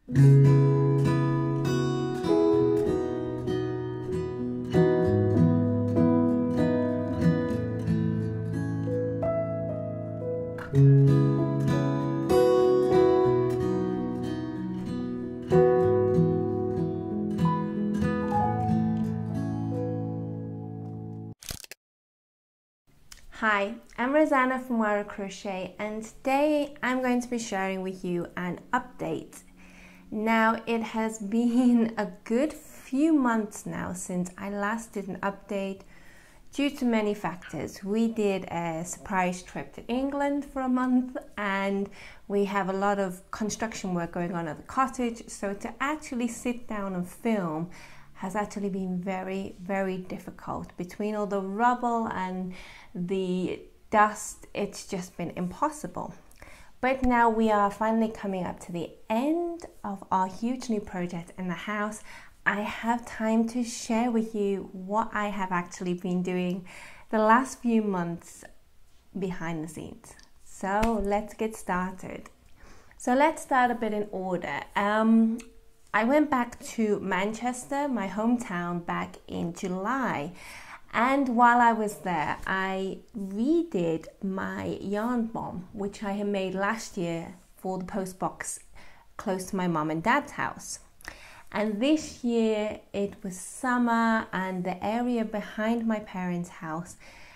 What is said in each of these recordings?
Hi, I'm Rosanna from Wara Crochet, and today I'm going to be sharing with you an update. Now, it has been a good few months now since I last did an update due to many factors. We did a surprise trip to England for a month, and we have a lot of construction work going on at the cottage, so to actually sit down and film has actually been very, very difficult. Between all the rubble and the dust, it's just been impossible. But now we are finally coming up to the end of our huge new project in the house. I have time to share with you what I have actually been doing the last few months behind the scenes. So let's get started. So let's start a bit in order. I went back to Manchester, my hometown, back in July. And while I was there, I redid my yarn bomb, which I had made last year for the post box close to my mum and dad's house. And this year it was summer, and the area behind my parents' house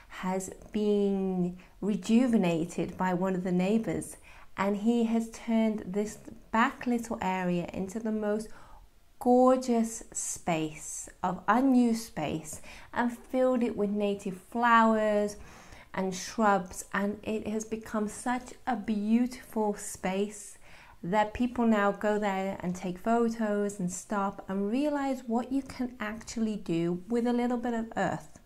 has been rejuvenated by one of the neighbours. And he has turned this back little area into the most gorgeous space of unused space and filled it with native flowers and shrubs, and it has become such a beautiful space that people now go there and take photos and stop and realize what you can actually do with a little bit of earth.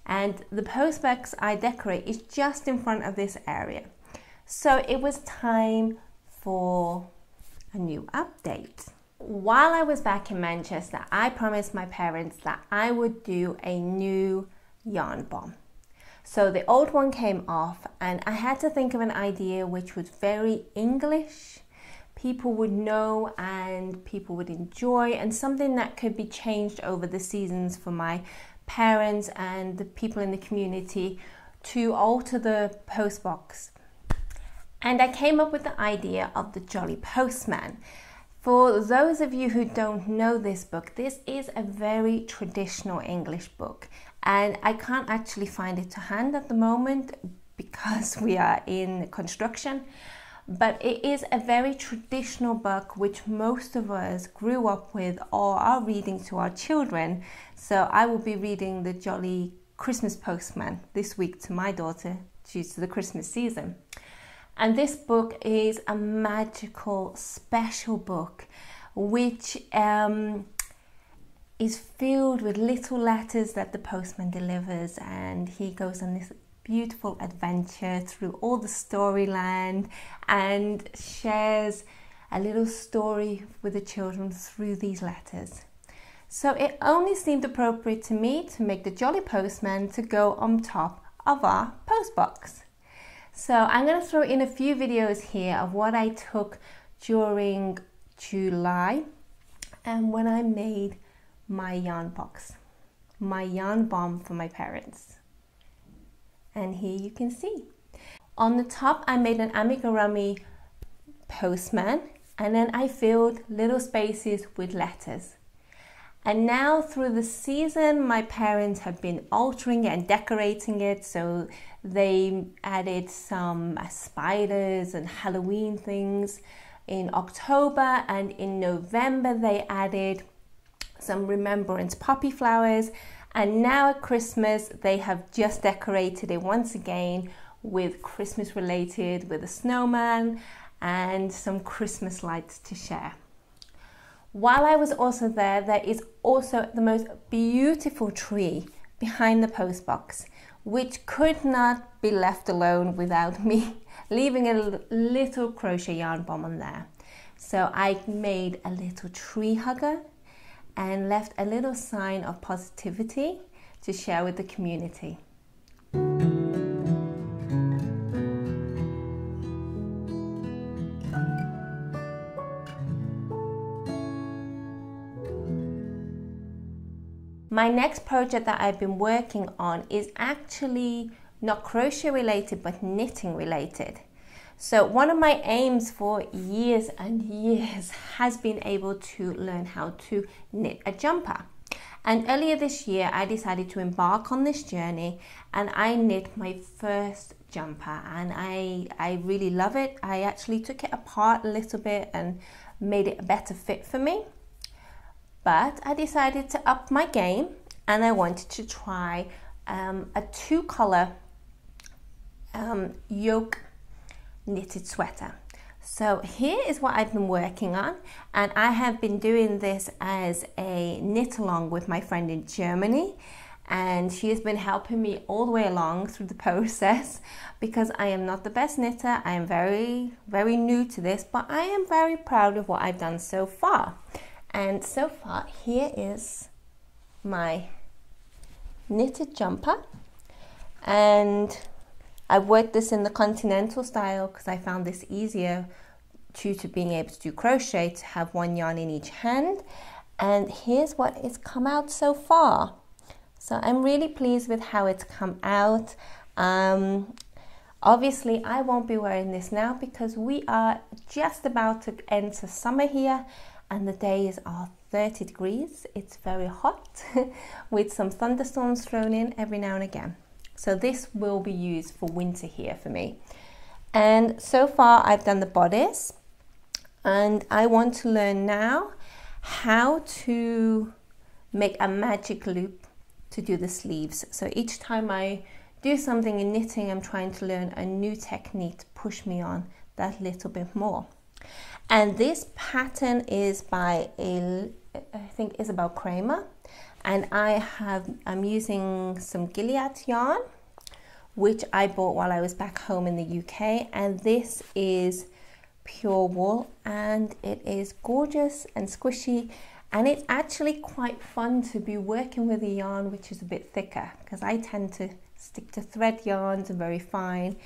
And the post box I decorate is just in front of this area. So it was time for a new update. While I was back in Manchester, I promised my parents that I would do a new yarn bomb. So the old one came off, and I had to think of an idea which was very English, people would know and people would enjoy, and something that could be changed over the seasons for my parents and the people in the community to alter the post box. And I came up with the idea of the Jolly Postman. For those of you who don't know this book, this is a very traditional English book, and I can't actually find it to hand at the moment because we are in construction, but it is a very traditional book which most of us grew up with or are reading to our children. So I will be reading the Jolly Christmas Postman this week to my daughter due to the Christmas season. And this book is a magical, special book which is filled with little letters that the postman delivers, and he goes on this beautiful adventure through all the storyland and shares a little story with the children through these letters. So it only seemed appropriate to me to make the Jolly Postman to go on top of our post box. So I'm going to throw in a few videos here of what I took during July and when I made my yarn box, my yarn bomb for my parents. And here you can see. On the top I made an amigurumi postman, and then I filled little spaces with letters. And now through the season, my parents have been altering it and decorating it. So they added some spiders and Halloween things in October, and in November they added some remembrance poppy flowers. And now at Christmas, they have just decorated it once again with Christmas related, with a snowman and some Christmas lights to share. While I was also there, there is also the most beautiful tree behind the post box, which could not be left alone without me leaving a little crochet yarn bomb on there. So I made a little tree hugger and left a little sign of positivity to share with the community. My next project that I've been working on is actually not crochet related, but knitting related. So one of my aims for years and years has been able to learn how to knit a jumper. And earlier this year, I decided to embark on this journey, and I knit my first jumper, and I really love it. I actually took it apart a little bit and made it a better fit for me. But I decided to up my game, and I wanted to try a two-color yoke knitted sweater. So here is what I've been working on, and I have been doing this as a knit along with my friend in Germany, and she has been helping me all the way along through the process because I am not the best knitter. I am very new to this, but I am very proud of what I've done so far. And so far, here is my knitted jumper, and I worked this in the continental style because I found this easier due to being able to do crochet, to have one yarn in each hand. And here's what it's come out so far. So I'm really pleased with how it's come out. Obviously I won't be wearing this now because we are just about to enter summer here, and the days are 30 degrees. It's very hot with some thunderstorms thrown in every now and again. So this will be used for winter here for me. And so far I've done the bodice, and I want to learn now how to make a magic loop to do the sleeves. So each time I do something in knitting, I'm trying to learn a new technique to push me on that little bit more. And this pattern is by I think Isabel Kramer. And I'm using some Gilead yarn, which I bought while I was back home in the UK, and this is pure wool, and it is gorgeous and squishy, and it's actually quite fun to be working with a yarn which is a bit thicker, because I tend to stick to thread yarns and very fine,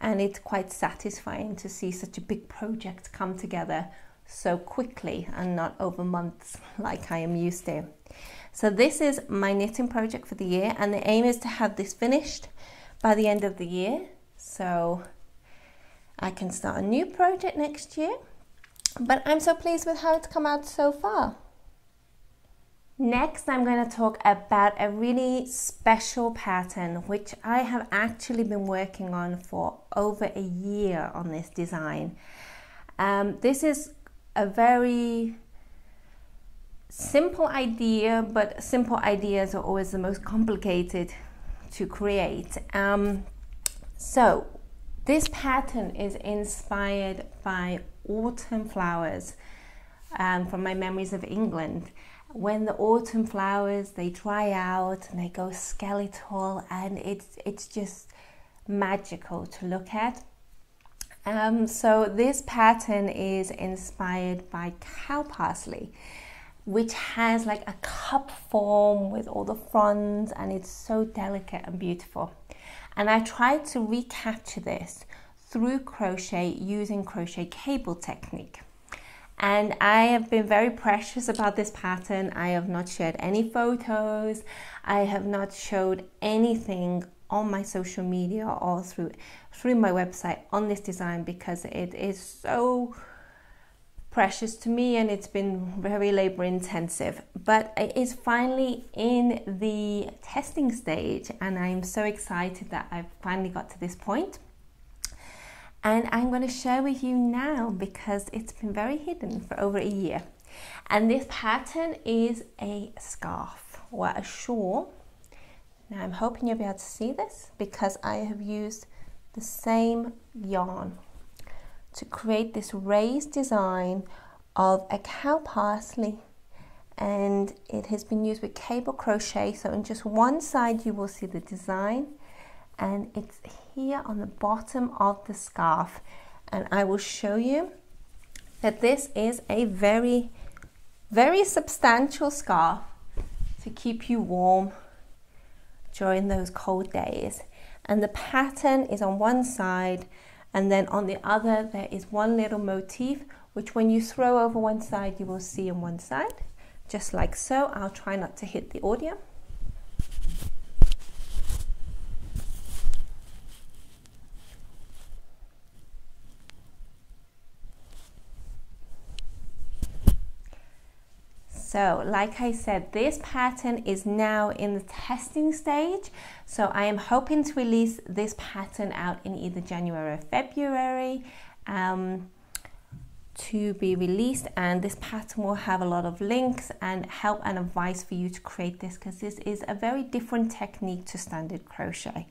and it's quite satisfying to see such a big project come together so quickly and not over months like I am used to. So this is my knitting project for the year, and the aim is to have this finished by the end of the year, so I can start a new project next year. But I'm so pleased with how it's come out so far. Next, I'm going to talk about a really special pattern which I have actually been working on for over a year on this design. This is a very simple idea, but simple ideas are always the most complicated to create. So this pattern is inspired by autumn flowers from my memories of England. When the autumn flowers, they dry out and they go skeletal, and it's just magical to look at. So this pattern is inspired by cow parsley, which has like a cup form with all the fronds, and it's so delicate and beautiful. And I tried to recapture this through crochet using crochet cable technique. And I have been very precious about this pattern. I have not shared any photos. I have not showed anything on my social media or through my website on this design, because it is so precious to me and it's been very labor intensive. But it is finally in the testing stage, and I'm so excited that I've finally got to this point. And I'm going to share with you now because it's been very hidden for over a year. And this pattern is a scarf or a shawl. Now I'm hoping you'll be able to see this because I have used the same yarn to create this raised design of a cow parsley, and it has been used with cable crochet. So on just one side you will see the design, and it's here on the bottom of the scarf, and I will show you that this is a very substantial scarf to keep you warm during those cold days. And the pattern is on one side, and then on the other there is one little motif which when you throw over one side you will see on one side, just like so. I'll try not to hit the audio. So like I said, this pattern is now in the testing stage. So I am hoping to release this pattern out in either January or February to be released, and this pattern will have a lot of links and help and advice for you to create this, because this is a very different technique to standard crochet.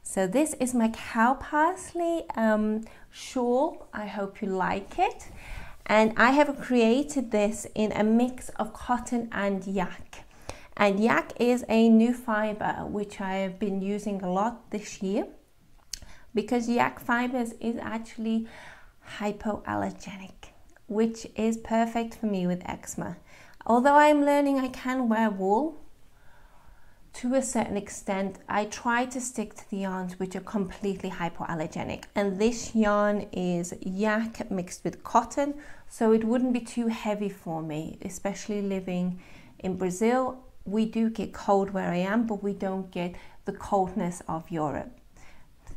So this is my cow parsley shawl. I hope you like it. And I have created this in a mix of cotton and yak. And yak is a new fiber which I have been using a lot this year, because yak fibers is actually hypoallergenic, which is perfect for me with eczema. Although I'm learning I can wear wool to a certain extent, I try to stick to the yarns which are completely hypoallergenic. And this yarn is yak mixed with cotton, so it wouldn't be too heavy for me, especially living in Brazil. We do get cold where I am, but we don't get the coldness of Europe.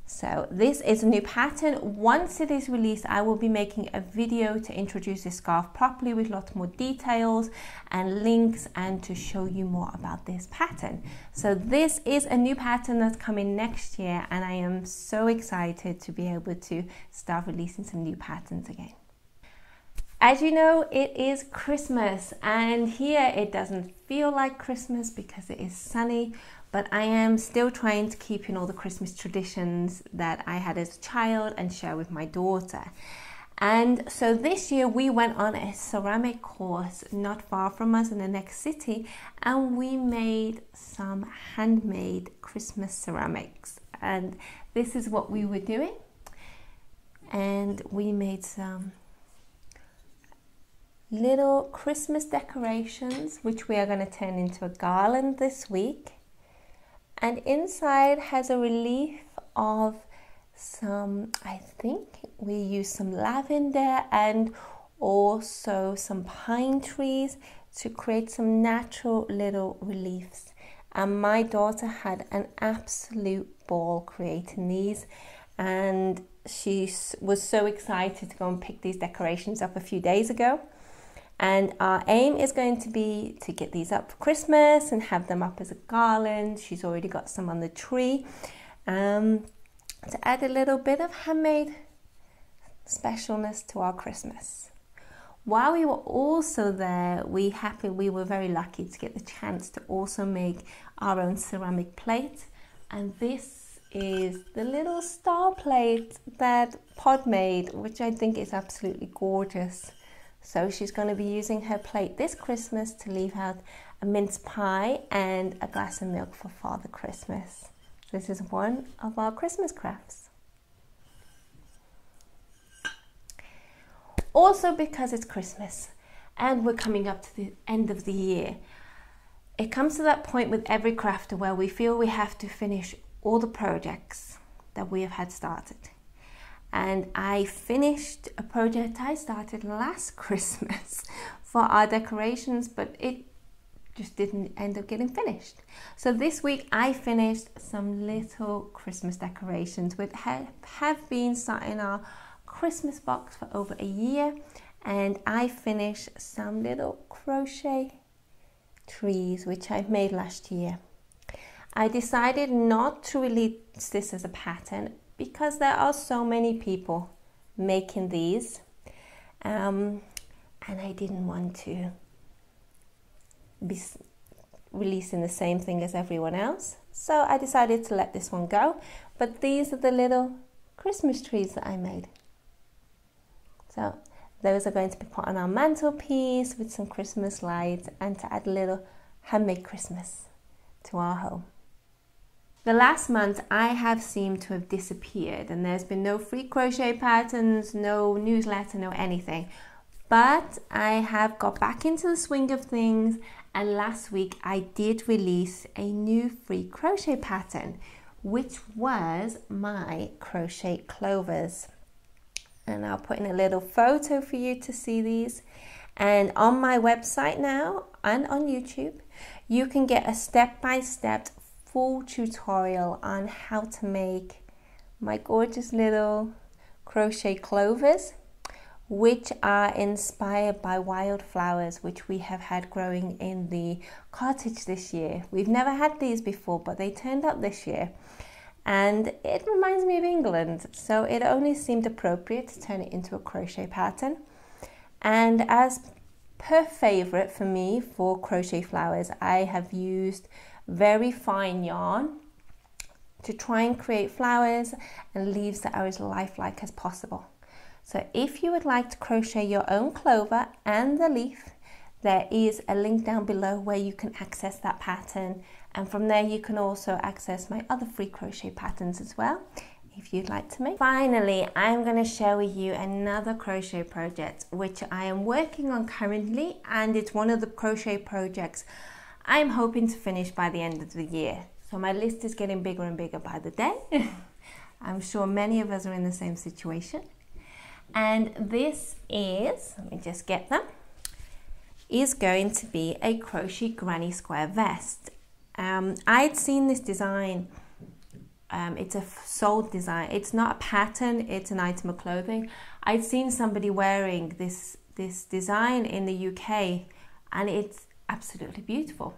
So this is a new pattern. Once it is released, I will be making a video to introduce this scarf properly with lots more details and links, and to show you more about this pattern. So this is a new pattern that's coming next year, and I am so excited to be able to start releasing some new patterns again. As you know, it is Christmas, and here it doesn't feel like Christmas because it is sunny, but I am still trying to keep in all the Christmas traditions that I had as a child and share with my daughter. And so this year we went on a ceramic course not far from us in the next city, and we made some handmade Christmas ceramics. And this is what we were doing. And we made some little Christmas decorations, which we are going to turn into a garland this week. And inside has a relief of some, I think we used some lavender and also some pine trees to create some natural little reliefs. And my daughter had an absolute ball creating these, and she was so excited to go and pick these decorations up a few days ago. And our aim is going to be to get these up for Christmas and have them up as a garland. She's already got some on the tree, to add a little bit of handmade specialness to our Christmas. While we were also there, we were very lucky to get the chance to also make our own ceramic plate. And this is the little star plate that Pod made, which I think is absolutely gorgeous. So she's going to be using her plate this Christmas to leave out a mince pie and a glass of milk for Father Christmas. This is one of our Christmas crafts. Also, because it's Christmas and we're coming up to the end of the year, it comes to that point with every crafter where we feel we have to finish all the projects that we have had started. And I finished a project I started last Christmas for our decorations, but it just didn't end up getting finished. So this week I finished some little Christmas decorations which have been sat in our Christmas box for over a year, and I finished some little crochet trees which I made last year. I decided not to release this as a pattern because there are so many people making these, and I didn't want to be releasing the same thing as everyone else. So I decided to let this one go. But these are the little Christmas trees that I made. So those are going to be put on our mantelpiece with some Christmas lights and to add a little handmade Christmas to our home. The last month I have seemed to have disappeared, and there's been no free crochet patterns, no newsletter, no anything. But I have got back into the swing of things, and last week I did release a new free crochet pattern, which was my crochet clovers. And I'll put in a little photo for you to see these. And on my website now and on YouTube, you can get a step-by-step full tutorial on how to make my gorgeous little crochet clovers, which are inspired by wildflowers which we have had growing in the cottage this year. We've never had these before, but they turned up this year. And it reminds me of England, so it only seemed appropriate to turn it into a crochet pattern. And as per favorite for me for crochet flowers, I have used very fine yarn to try and create flowers and leaves that are as lifelike as possible. So if you would like to crochet your own clover and the leaf, there is a link down below where you can access that pattern, and from there you can also access my other free crochet patterns as well if you'd like to make. Finally, I'm going to share with you another crochet project which I am working on currently, and it's one of the crochet projects I'm hoping to finish by the end of the year. So my list is getting bigger and bigger by the day. I'm sure many of us are in the same situation. And this is, let me just get them, is going to be a crochet granny square vest. I'd seen this design, it's a sold design, it's not a pattern, it's an item of clothing. I'd seen somebody wearing this design in the UK, and it's absolutely beautiful.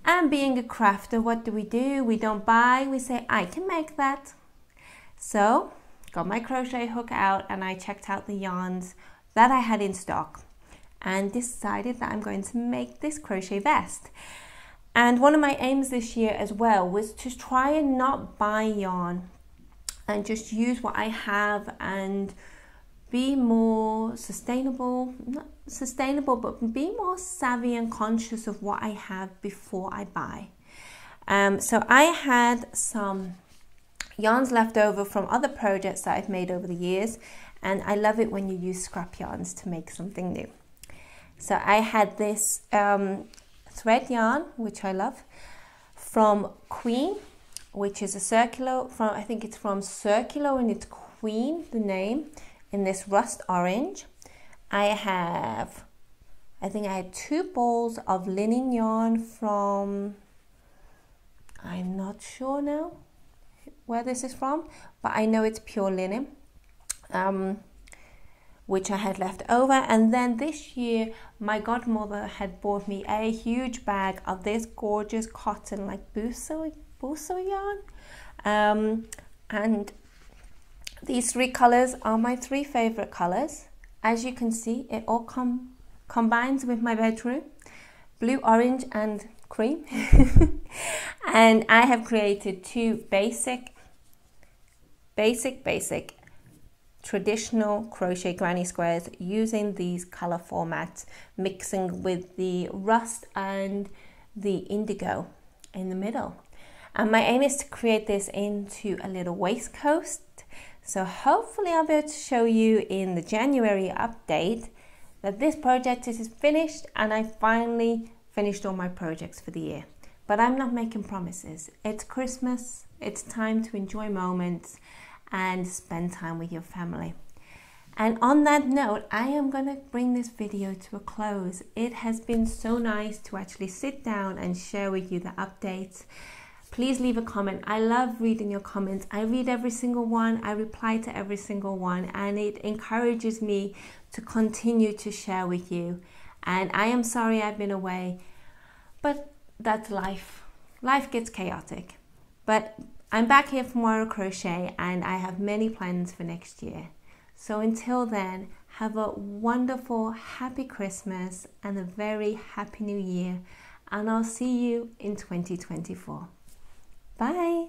And being a crafter, what do? We don't buy, we say, I can make that. So got my crochet hook out and I checked out the yarns that I had in stock and decided that I'm going to make this crochet vest. And one of my aims this year as well was to try and not buy yarn and just use what I have and be more sustainable, not sustainable, but be more savvy and conscious of what I have before I buy. So I had some yarns left over from other projects that I've made over the years, and I love it when you use scrap yarns to make something new. So I had this thread yarn, which I love, from Queen, which is a circular, I think it's from Circular, and it's Queen, the name, in this rust orange. I think I had 2 balls of linen yarn from, I'm not sure now where this is from, but I know it's pure linen, which I had left over. And then this year my godmother had bought me a huge bag of this gorgeous cotton, like Buso yarn, and these 3 colors are my 3 favorite colors. As you can see, it all combines with my bedroom, blue, orange and cream. And I have created 2 basic traditional crochet granny squares using these color formats, mixing with the rust and the indigo in the middle. And my aim is to create this into a little waistcoat. So hopefully I'll be able to show you in the January update that this project is finished and I finally finished all my projects for the year. But I'm not making promises. It's Christmas, it's time to enjoy moments and spend time with your family. And on that note, I am going to bring this video to a close. It has been so nice to actually sit down and share with you the updates. Please leave a comment. I love reading your comments. I read every single one. I reply to every single one, and it encourages me to continue to share with you. And I am sorry I've been away, but that's life. Life gets chaotic. But I'm back here for Moira Crochet, and I have many plans for next year. So until then, have a wonderful, happy Christmas and a very happy New Year. And I'll see you in 2024. Bye.